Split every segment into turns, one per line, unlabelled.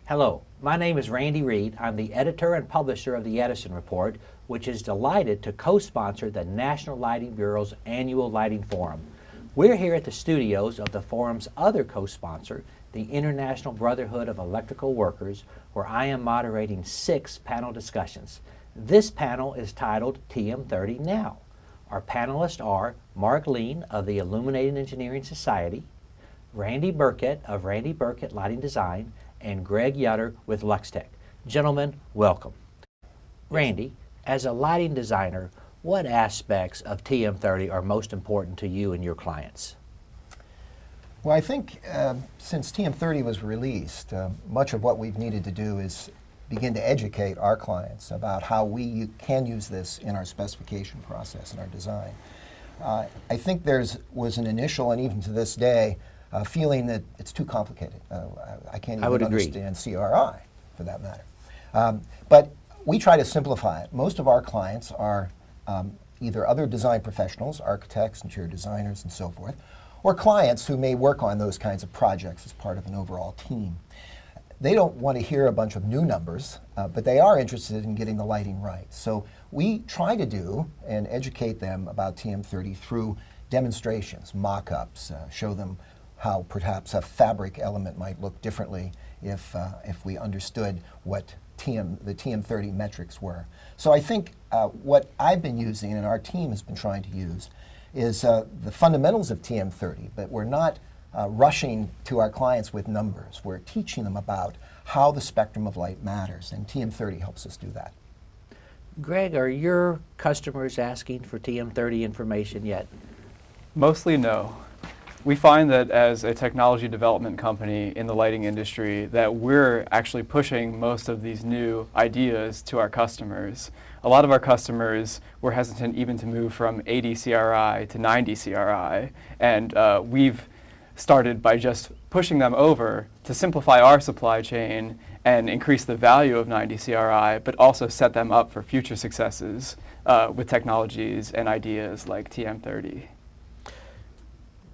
Hello, my name is Reid. I'm the editor and publisher of the EdisonReport, which is delighted to co-sponsor the National Lighting Bureau's annual Lighting Forum. We're here at the studios of the forum's other co-sponsor, the International Brotherhood of Electrical Workers, where I am moderating 6 panel discussions. This panel is titled TM30 Now. Our panelists are Mark Lien of the Illuminating Engineering Society, Randy Burkett of Randy Burkett Lighting Design, and Greg Yeutter with LuxTech. Gentlemen, welcome. Randy, as a lighting designer, what aspects of TM30 are most important to you and your clients?
Well, I think since TM30 was released, much of what we've needed to do is begin to educate our clients about how we can use this in our specification process and our design. I think was an initial, and even to this day, feeling that it's too complicated. I can't even understand CRI, for that matter. But we try to simplify it. Most of our clients are either other design professionals, architects, interior designers, and so forth, or clients who may work on those kinds of projects as part of an overall team. They don't want to hear a bunch of new numbers, but they are interested in getting the lighting right. So we try to do and educate them about TM30 through demonstrations, mock-ups, show them how perhaps a fabric element might look differently if we understood what the TM30 metrics were. So I think what I've been using and our team has been trying to use is the fundamentals of TM30, but we're not rushing to our clients with numbers. We're teaching them about how the spectrum of light matters, and TM30 helps us do that.
Greg, are your customers asking for TM30 information yet?
Mostly no. We find that as a technology development company in the lighting industry that we're actually pushing most of these new ideas to our customers. A lot of our customers were hesitant even to move from 80 CRI to 90 CRI, and we've started by just pushing them over to simplify our supply chain and increase the value of 90 CRI, but also set them up for future successes with technologies and ideas like TM30.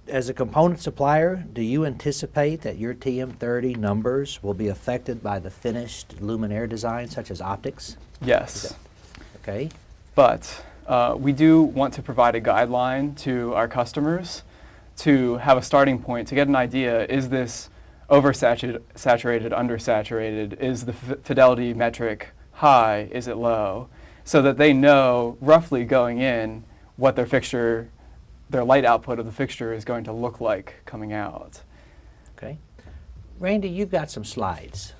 As a component supplier, do you anticipate that your TM30 numbers will be affected by the finished luminaire design, such as optics?
Yes.
Okay.
But we do want to provide a guideline to our customers to have a starting point, to get an idea, is this oversaturated, undersaturated? Is the fidelity metric high? Is it low? So that they know roughly going in what their light output of the fixture is going to look like coming out.
Okay. Randy, you've got some slides.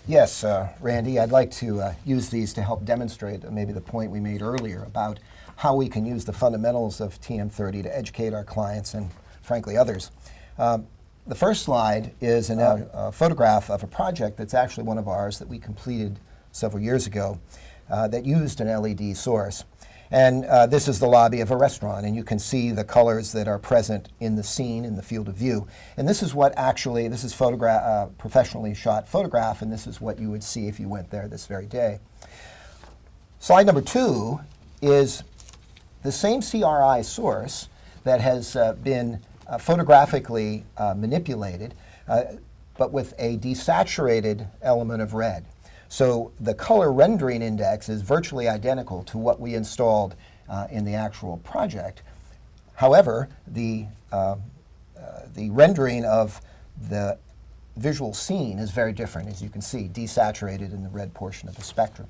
Yes, Randy, I'd like to use these to help demonstrate maybe the point we made earlier about how we can use the fundamentals of TM30 to educate our clients and, frankly, others. The first slide is a photograph of a project that's actually one of ours that we completed several years ago that used an LED source. And this is the lobby of a restaurant, and you can see the colors that are present in the scene, in the field of view. And this is what actually, this is professionally shot photograph, and this is what you would see if you went there this very day. Slide number 2 is the same CRI source that has been photographically manipulated, but with a desaturated element of red. So the color rendering index is virtually identical to what we installed in the actual project. However, the rendering of the visual scene is very different, as you can see, desaturated in the red portion of the spectrum.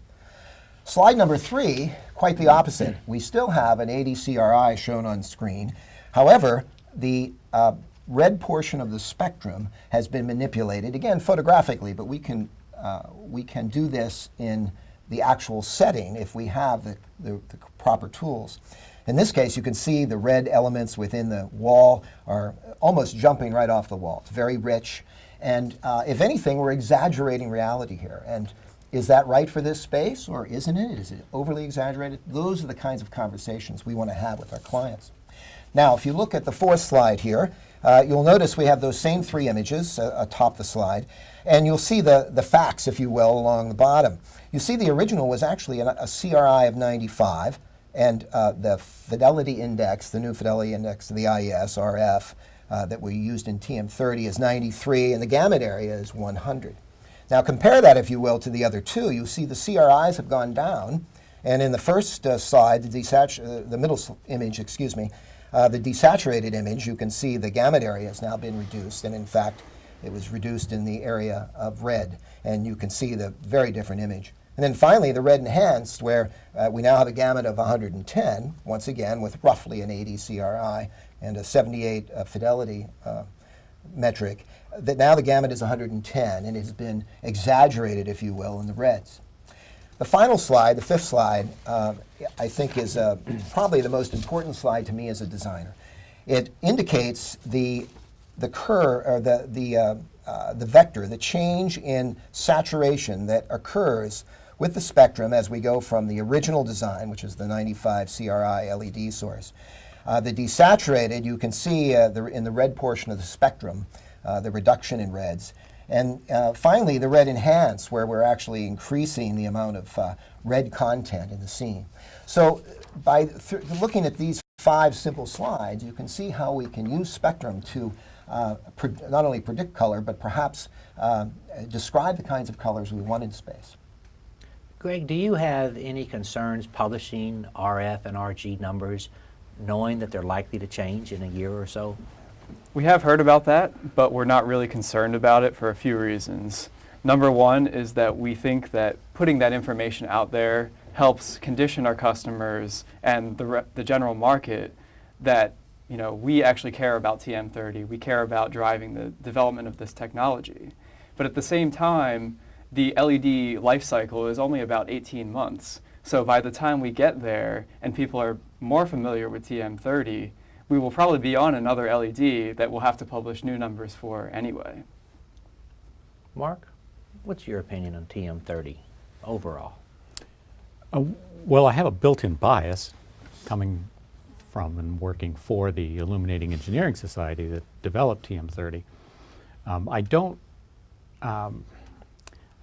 Slide number 3, quite the opposite. We still have an 80 CRI shown on screen. However, the red portion of the spectrum has been manipulated, again, photographically, but we can do this in the actual setting if we have the proper tools. In this case, you can see the red elements within the wall are almost jumping right off the wall. It's very rich. And if anything, we're exaggerating reality here. And is that right for this space, or isn't it? Is it overly exaggerated? Those are the kinds of conversations we want to have with our clients. Now, if you look at the 4th slide here, you'll notice we have those same 3 images atop the slide, and you'll see the facts, if you will, along the bottom. You see the original was actually a CRI of 95, and the fidelity index, the new fidelity index of the IES, RF, that we used in TM30 is 93, and the gamut area is 100. Now compare that, if you will, to the other two. You see the CRIs have gone down, and in the first slide, the middle image, excuse me, the desaturated image, you can see the gamut area has now been reduced, and in fact, it was reduced in the area of red, and you can see the very different image. And then finally, the red enhanced, where we now have a gamut of 110, once again, with roughly an 80 CRI and a 78 fidelity metric. That now the gamut is 110, and it has been exaggerated, if you will, in the reds. The final slide, the fifth slide, I think is probably the most important slide to me as a designer. It indicates the curve, or the vector, the change in saturation that occurs with the spectrum as we go from the original design, which is the 95 CRI LED source. The desaturated, you can see in the red portion of the spectrum, the reduction in reds. And finally, the red enhanced, where we're actually increasing the amount of red content in the scene. So by looking at these 5 simple slides, you can see how we can use spectrum to not only predict color, but perhaps describe the kinds of colors we want in space.
Greg, do you have any concerns publishing RF and RG numbers, knowing that they're likely to change in a year or so?
We have heard about that, but we're not really concerned about it for a few reasons. Number one is that we think that putting that information out there helps condition our customers and the general market that we actually care about TM30. We care about driving the development of this technology. But at the same time, the LED life cycle is only about 18 months. So by the time we get there and people are more familiar with TM30, we will probably be on another LED that we'll have to publish new numbers for anyway.
Mark, what's your opinion on TM30 overall?
Well, I have a built-in bias coming from and working for the Illuminating Engineering Society that developed TM30. I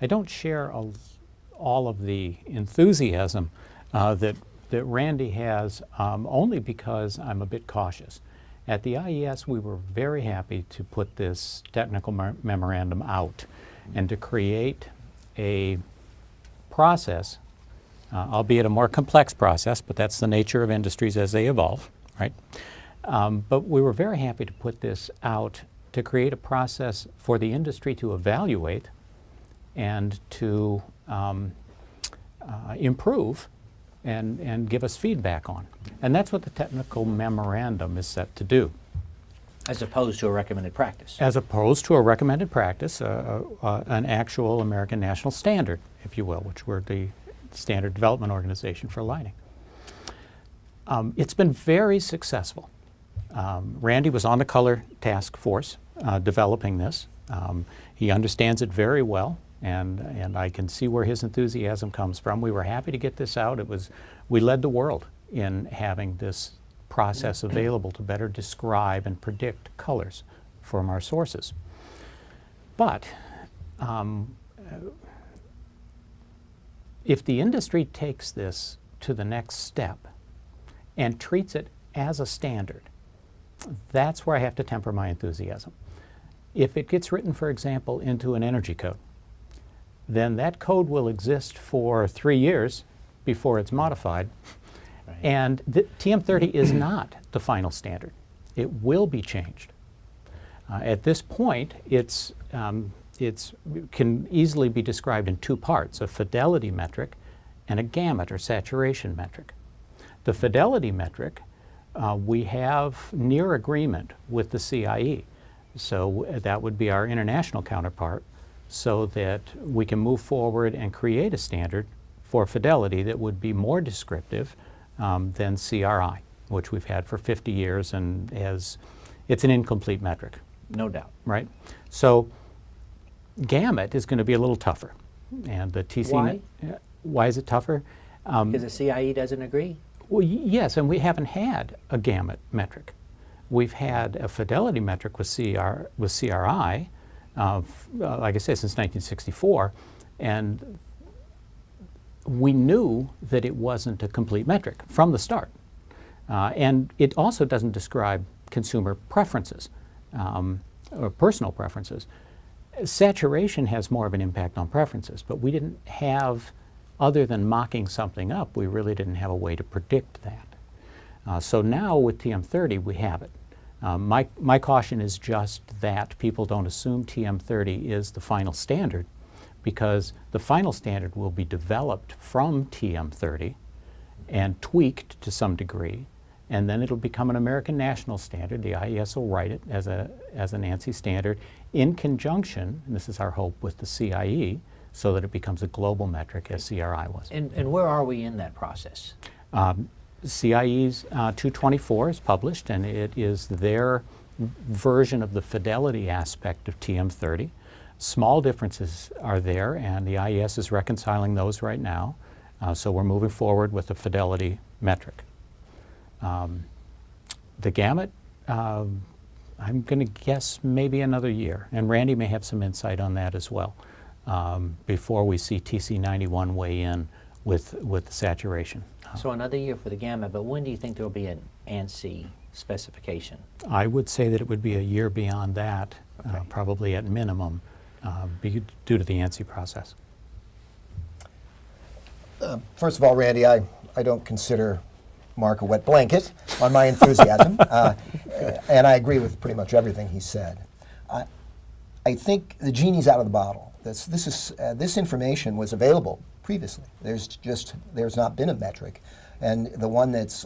don't share all of the enthusiasm that Randy has, only because I'm a bit cautious. At the IES, we were very happy to put this technical memorandum out and to create a process, albeit a more complex process, but that's the nature of industries as they evolve, right? But we were very happy to put this out to create a process for the industry to evaluate and to improve and give us feedback on. And that's what the technical memorandum is set to do.
As opposed to a recommended practice.
As opposed to a recommended practice, an actual American national standard, if you will, which we're the standard development organization for lighting. It's been very successful. Randy was on the color task force developing this. He understands it very well. And I can see where his enthusiasm comes from. We were happy to get this out. We led the world in having this process available to better describe and predict colors from our sources. But if the industry takes this to the next step and treats it as a standard, that's where I have to temper my enthusiasm. If it gets written, for example, into an energy code, then that code will exist for 3 years before it's modified. Right. And TM30 is not the final standard. It will be changed. At this point, it can easily be described in 2 parts, a fidelity metric and a gamut or saturation metric. The fidelity metric, we have near agreement with the CIE. So that would be our international counterpart, so that we can move forward and create a standard for fidelity that would be more descriptive than CRI, which we've had for 50 years and it's an incomplete metric.
No doubt.
Right? So gamut is going to be a little tougher. And the TC...
Why?
Why is it tougher?
Because the CIE doesn't agree?
Well, yes, and we haven't had a gamut metric. We've had a fidelity metric with CRI, like I said, since 1964, and we knew that it wasn't a complete metric from the start. And it also doesn't describe consumer preferences or personal preferences. Saturation has more of an impact on preferences, but we didn't have, other than mocking something up, we really didn't have a way to predict that. So now with TM30 we have it. My caution is just that people don't assume TM30 is the final standard, because the final standard will be developed from TM30 and tweaked to some degree, and then it'll become an American national standard. The IES will write it as an ANSI standard in conjunction, and this is our hope, with the CIE, so that it becomes a global metric as CRI was.
And where are we in that process?
CIE's 224 is published, and it is their version of the fidelity aspect of TM30. Small differences are there, and the IES is reconciling those right now. So we're moving forward with the fidelity metric. The gamut, I'm going to guess maybe another year, and Randy may have some insight on that as well, before we see TC91 weigh in with the saturation.
So another year for the gamut, but when do you think there will be an ANSI specification?
I would say that it would be a year beyond that, probably at minimum, due to the ANSI process.
First of all, Randy, I don't consider Mark a wet blanket on my enthusiasm, and I agree with pretty much everything he said. I think the genie's out of the bottle. This information was available previously. There's not been a metric, and the one that's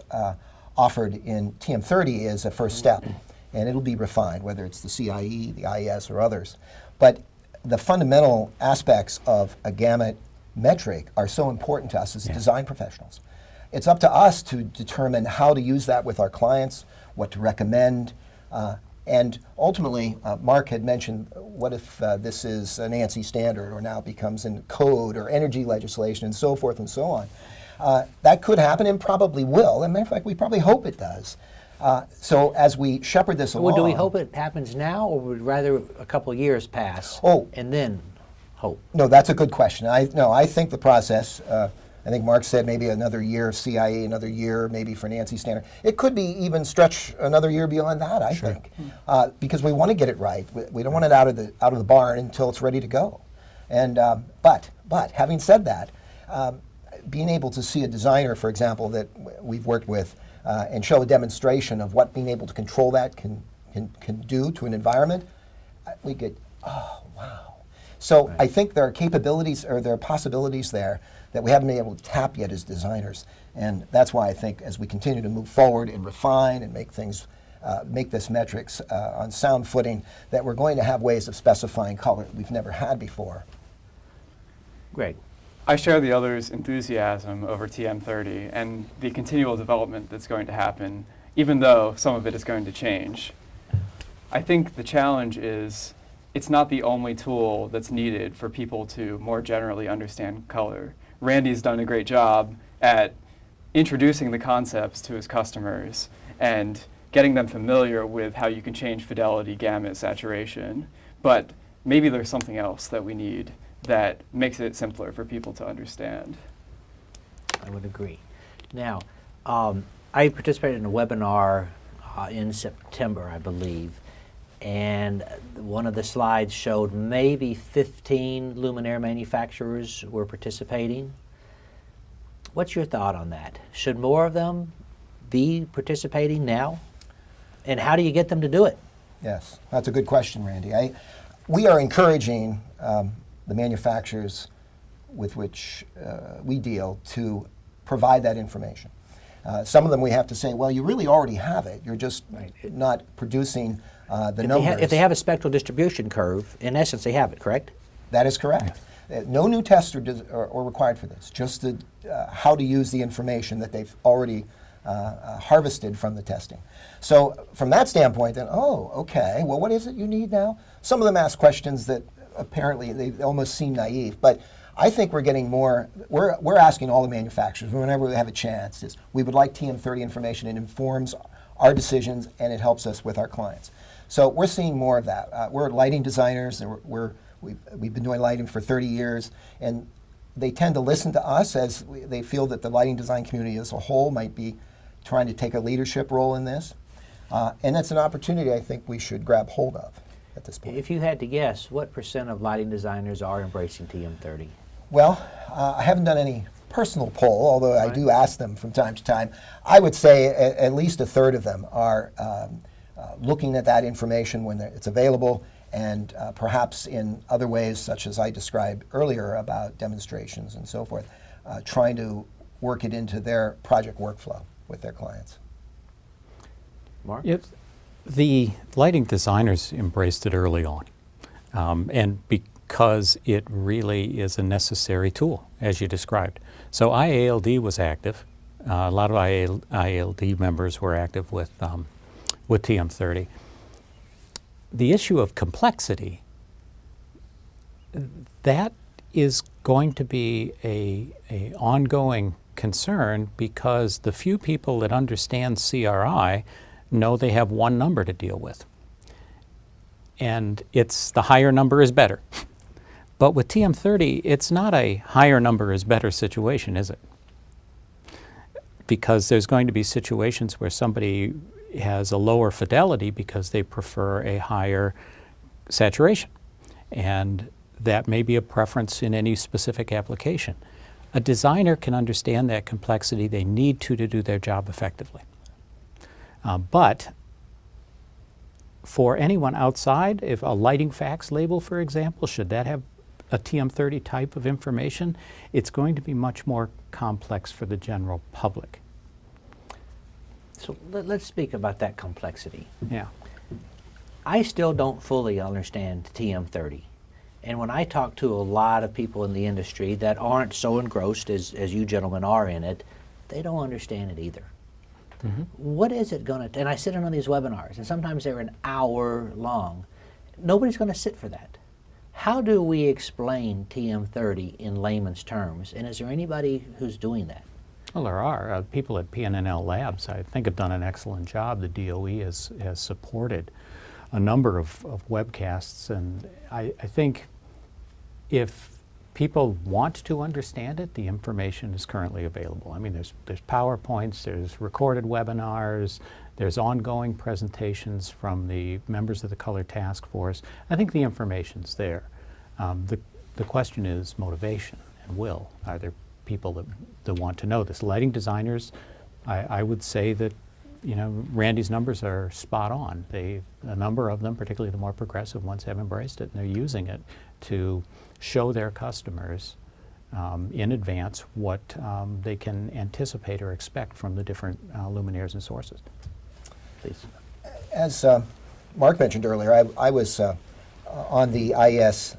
offered in TM30 is a first step, and it'll be refined, whether it's the CIE, the IES, or others. But the fundamental aspects of a gamut metric are so important to us as design professionals. It's up to us to determine how to use that with our clients, what to recommend, and ultimately, Mark had mentioned, what if this is an ANSI standard or now becomes in code or energy legislation and so forth and so on. That could happen and probably will. As a matter of fact, we probably hope it does. So as we shepherd this along...
Well, do we hope it happens now, or would rather a couple of years pass and then hope?
No, that's a good question. I think the process... I think Mark said maybe another year of CIE, another year maybe for an ANSI standard. It could be even stretch another year beyond that, I think, because we want to get it right. We don't want it out of the barn until it's ready to go. And but having said that, being able to see a designer, for example, that we've worked with, and show a demonstration of what being able to control that can do to an environment, we get, oh wow. So I think there are capabilities, or there are possibilities there that we haven't been able to tap yet as designers. And that's why I think as we continue to move forward and refine and make things, make this metrics on sound footing, that we're going to have ways of specifying color that we've never had before.
Great.
I share the others' enthusiasm over TM30 and the continual development that's going to happen, even though some of it is going to change. I think the challenge is it's not the only tool that's needed for people to more generally understand color. Randy's done a great job at introducing the concepts to his customers and getting them familiar with how you can change fidelity, gamut, saturation. But maybe there's something else that we need that makes it simpler for people to understand.
I would agree. Now, I participated in a webinar in September, I believe, and one of the slides showed maybe 15 luminaire manufacturers were participating. What's your thought on that? Should more of them be participating now? And how do you get them to do it?
Yes, that's a good question, Randy. We are encouraging the manufacturers with which we deal to provide that information. Some of them we have to say, well, you really already have it. You're just not producing the numbers.
If they have a spectral distribution curve, in essence, they have it, correct?
That is correct. No new tests are required for this, just how to use the information that they've already harvested from the testing. So from that standpoint, then, oh, okay, well, what is it you need now? Some of them ask questions that apparently they almost seem naive, but I think we're getting more, we're asking all the manufacturers, whenever we have a chance, is we would like TM30 information. It informs our decisions and it helps us with our clients. So we're seeing more of that. We're lighting designers, and we've been doing lighting for 30 years, and they tend to listen to us as they feel that the lighting design community as a whole might be trying to take a leadership role in this. And that's an opportunity I think we should grab hold of. at this point.
If you had to guess, what % of lighting designers are embracing TM30?
Well, I haven't done any personal poll, although I
Right.
do ask them from time to time. I would say at least a third of them are looking at that information when it's available, and perhaps in other ways, such as I described earlier about demonstrations and so forth, trying to work it into their project workflow with their clients.
Mark?
The lighting designers embraced it early on, and because it really is a necessary tool, as you described. So IALD was active. A lot of IALD members were active with TM30. The issue of complexity, that is going to be a ongoing concern, because the few people that understand CRI know they have one number to deal with. And it's the higher number is better. But with TM30, it's not a higher number is better situation, is it? Because there's going to be situations where somebody has a lower fidelity because they prefer a higher saturation. And that may be a preference in any specific application. A designer can understand that complexity. They need to do their job effectively. But for anyone outside, if a lighting facts label, for example, should that have a TM30 type of information, it's going to be much more complex for the general public.
So let's speak about that complexity.
Yeah.
I still don't fully understand TM30. And when I talk to a lot of people in the industry that aren't so engrossed as you gentlemen are in it, they don't understand it either.
Mm-hmm.
What is it going to, and I sit in on these webinars, and sometimes they're an hour long. Nobody's going to sit for that. How do we explain TM30 in layman's terms? And is there anybody who's doing that?
Well, there are. People at PNNL Labs, I think, have done an excellent job. The DOE has supported a number of webcasts, and I think if people want to understand it, the information is currently available. I mean, there's PowerPoints, there's recorded webinars, there's ongoing presentations from the members of the Color Task Force. I think the information's there. The question is motivation and will. Are there people that want to know this? Lighting designers, I would say that, you know, Randy's numbers are spot on. A number of them, particularly the more progressive ones, have embraced it, and they're using it to show their customers in advance what they can anticipate or expect from the different luminaires and sources. Please.
As Mark mentioned earlier, I was on the IES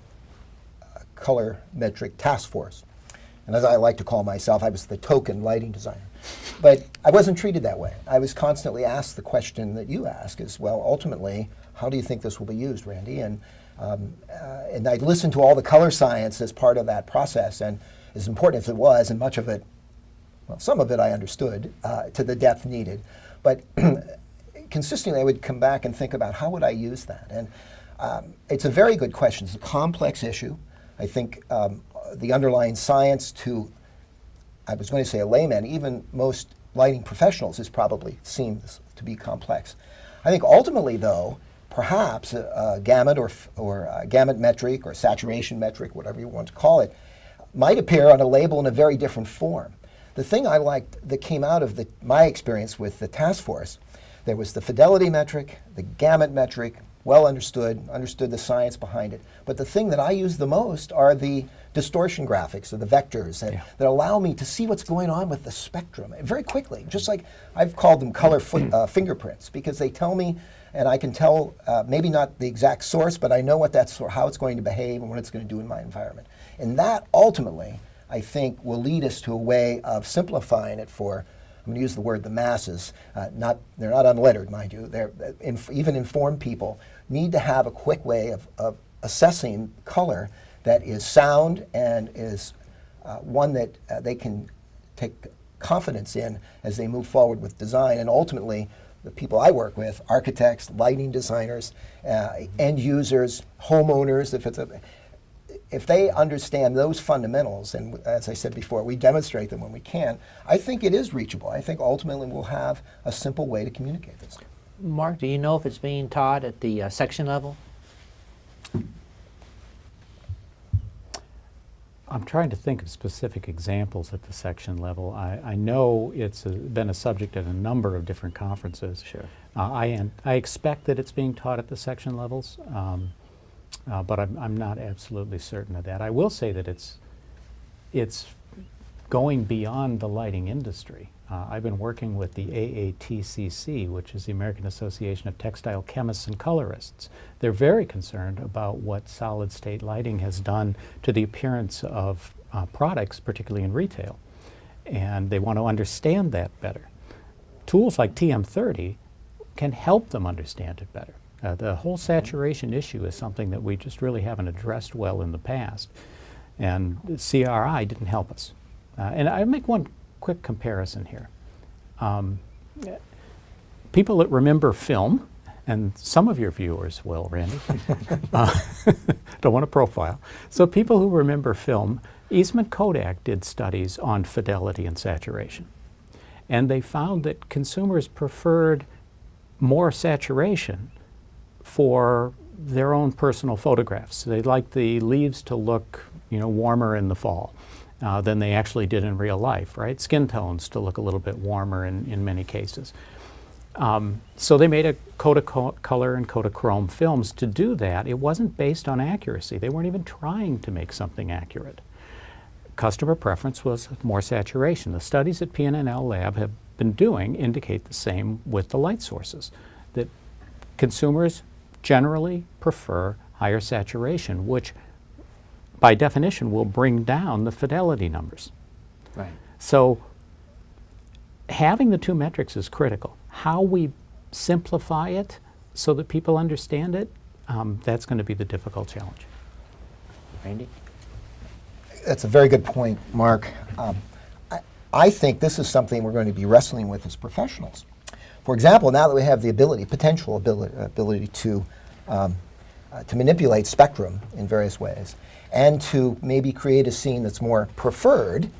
Color Metric Task Force. And as I like to call myself, I was the token lighting designer. But I wasn't treated that way. I was constantly asked the question that you ask is, well, ultimately, how do you think this will be used, Randy? And I listened to all the color science as part of that process, and as important as it was, and much of it, well, some of it I understood to the depth needed. But consistently, I would come back and think about how would I use that? And it's a very good question. It's a complex issue. I think the underlying science to, I was going to say a layman, even most lighting professionals, is probably seems to be complex. I think ultimately, though, perhaps a gamut or a gamut metric or saturation metric, whatever you want to call it, might appear on a label in a very different form. The thing I liked that came out of my experience with the task force, there was the fidelity metric, the gamut metric, well understood the science behind it. But the thing that I use the most are the distortion graphics, or the vectors that allow me to see what's going on with the spectrum very quickly. Just like I've called them color fingerprints, because they tell me, and I can tell maybe not the exact source, but I know how it's going to behave and what it's going to do in my environment. And that ultimately, I think, will lead us to a way of simplifying it for, I'm going to use the word the masses, they're not unlettered, mind you, even informed people need to have a quick way of assessing color that is sound and is one that they can take confidence in as they move forward with design. And ultimately, the people I work with, architects, lighting designers, end users, homeowners, if they understand those fundamentals, and as I said before, we demonstrate them when we can, I think it is reachable. I think ultimately we'll have a simple way to communicate this.
Mark, do you know if it's being taught at the section level?
I'm trying to think of specific examples at the section level. I know it's been a subject at a number of different conferences.
Sure.
I expect that it's being taught at the section levels, but I'm not absolutely certain of that. I will say that it's going beyond the lighting industry. I've been working with the AATCC, which is the American Association of Textile Chemists and Colorists. They're very concerned about what solid-state lighting has done to the appearance of products, particularly in retail. And they want to understand that better. Tools like TM30 can help them understand it better. The whole saturation issue is something that we just really haven't addressed well in the past. And CRI didn't help us. And I'll make one quick comparison here. People that remember film, and some of your viewers will, Randy, don't want to profile. So people who remember film, Eastman Kodak did studies on fidelity and saturation. And they found that consumers preferred more saturation for their own personal photographs. They liked the leaves to look, warmer in the fall than they actually did in real life, right? Skin tones to look a little bit warmer in many cases. So they made a Kodacolor and Kodachrome films to do that. It wasn't based on accuracy. They weren't even trying to make something accurate. Customer preference was more saturation. The studies that PNNL Lab have been doing indicate the same with the light sources, that consumers generally prefer higher saturation, which by definition will bring down the fidelity numbers.
Right.
So having the two metrics is critical. How we simplify it so that people understand it, that's going to be the difficult challenge.
Randy?
That's a very good point, Mark. I think this is something we're going to be wrestling with as professionals. For example, now that we have the potential ability to manipulate spectrum in various ways, and to maybe create a scene that's more preferred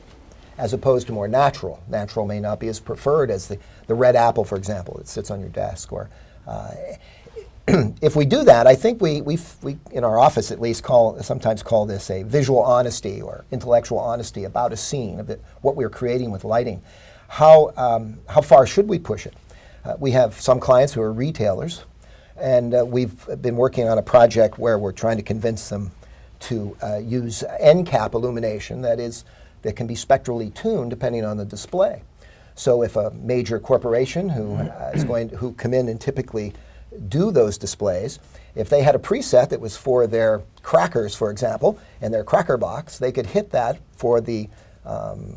as opposed to more natural. Natural may not be as preferred as the red apple, for example, that sits on your desk. Or if we do that, I think we in our office at least sometimes call this a visual honesty or intellectual honesty about a scene of what we're creating with lighting. How far should we push it? We have some clients who are retailers, and we've been working on a project where we're trying to convince them to use end cap illumination that can be spectrally tuned depending on the display. So if a major corporation who come in and typically do those displays, if they had a preset that was for their crackers, for example, and their cracker box, they could hit that for the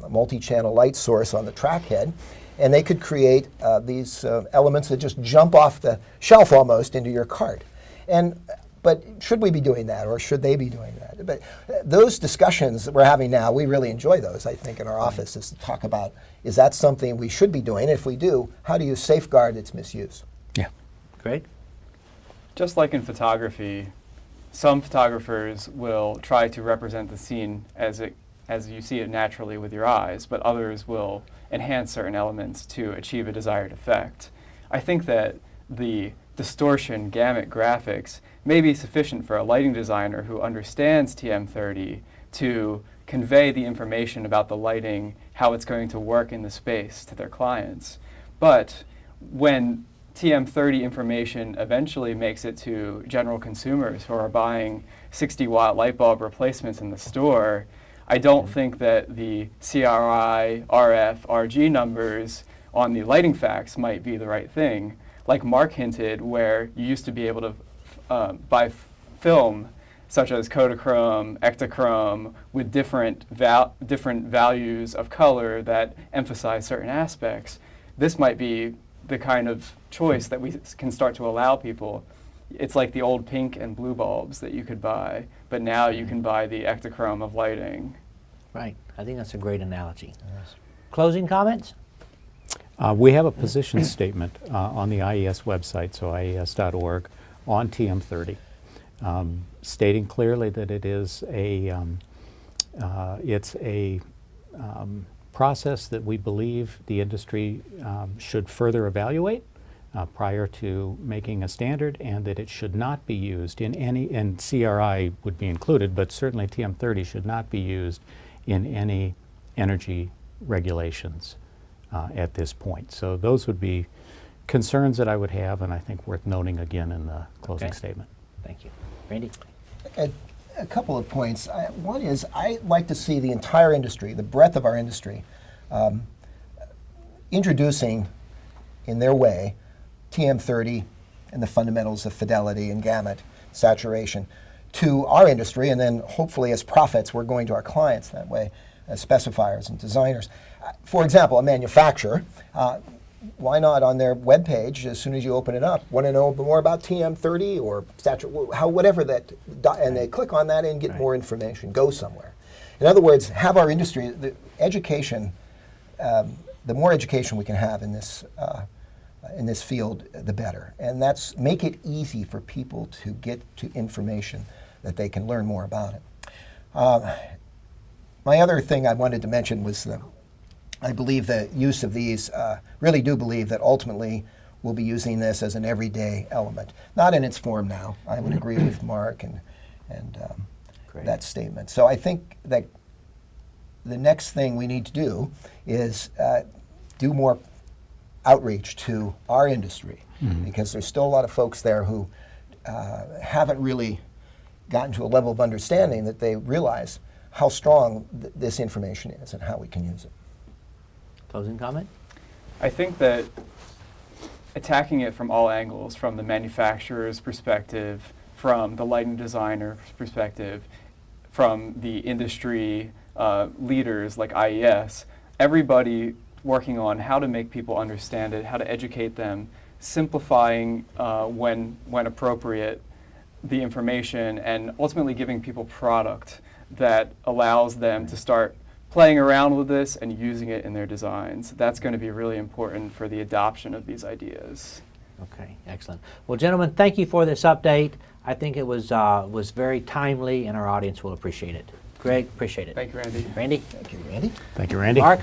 multi-channel light source on the track head, and they could create these elements that just jump off the shelf almost into your cart. But should we be doing that, or should they be doing that? But those discussions that we're having now, we really enjoy those, I think, in our office, is to talk about, is that something we should be doing? If we do, how do you safeguard its misuse?
Yeah.
Great.
Just like in photography, some photographers will try to represent the scene as you see it naturally with your eyes, but others will enhance certain elements to achieve a desired effect. I think that the distortion gamut graphics may be sufficient for a lighting designer who understands TM30 to convey the information about the lighting, how it's going to work in the space to their clients. But when TM30 information eventually makes it to general consumers who are buying 60-watt light bulb replacements in the store, I don't think that the CRI, RF, RG numbers on the lighting facts might be the right thing. Like Mark hinted, where you used to be able to buy film such as Kodachrome, Ektachrome, with different values of color that emphasize certain aspects. This might be the kind of choice that we can start to allow people. It's like the old pink and blue bulbs that you could buy, but now you can buy the Ektachrome of lighting.
Right. I think that's a great analogy. Yes. Closing comments?
We have a position statement on the IES website, so ies.org, on TM30, stating clearly that it is it's a process that we believe the industry should further evaluate, prior to making a standard, and that it should not be used in any, and CRI would be included, but certainly TM30 should not be used in any energy regulations at this point. So those would be concerns that I would have, and I think worth noting again in the closing
Okay.
statement.
Thank you. Randy?
A couple of points. One is I like to see the entire industry, the breadth of our industry, introducing in their way TM30 and the fundamentals of fidelity and gamut saturation to our industry, and then hopefully as profits we're going to our clients that way as specifiers and designers. For example, a manufacturer, why not on their webpage, as soon as you open it up, want to know more about TM30 or whatever that, and they click on that and get more information, go somewhere. In other words, have our industry, the education, the more education we can have in this field, the better. And that's make it easy for people to get to information that they can learn more about it. My other thing I wanted to mention was I believe the use of these, really do believe that ultimately we'll be using this as an everyday element. Not in its form now. I would agree with Mark and that statement. So I think that the next thing we need to do is do more outreach to our industry, because there's still a lot of folks there who haven't really gotten to a level of understanding that they realize how strong this information is and how we can use it.
Closing comment?
I think that attacking it from all angles, from the manufacturer's perspective, from the lighting designer's perspective, from the industry leaders like IES, everybody working on how to make people understand it, how to educate them, simplifying when appropriate the information, and ultimately giving people product that allows them to start playing around with this and using it in their designs. That's going to be really important for the adoption of these ideas.
Okay, excellent. Well, gentlemen, thank you for this update. I think it was very timely, and our audience will appreciate it. Greg, appreciate it.
Thank you, Randy.
Randy?
Thank you, Randy.
Thank you, Randy.
Mark?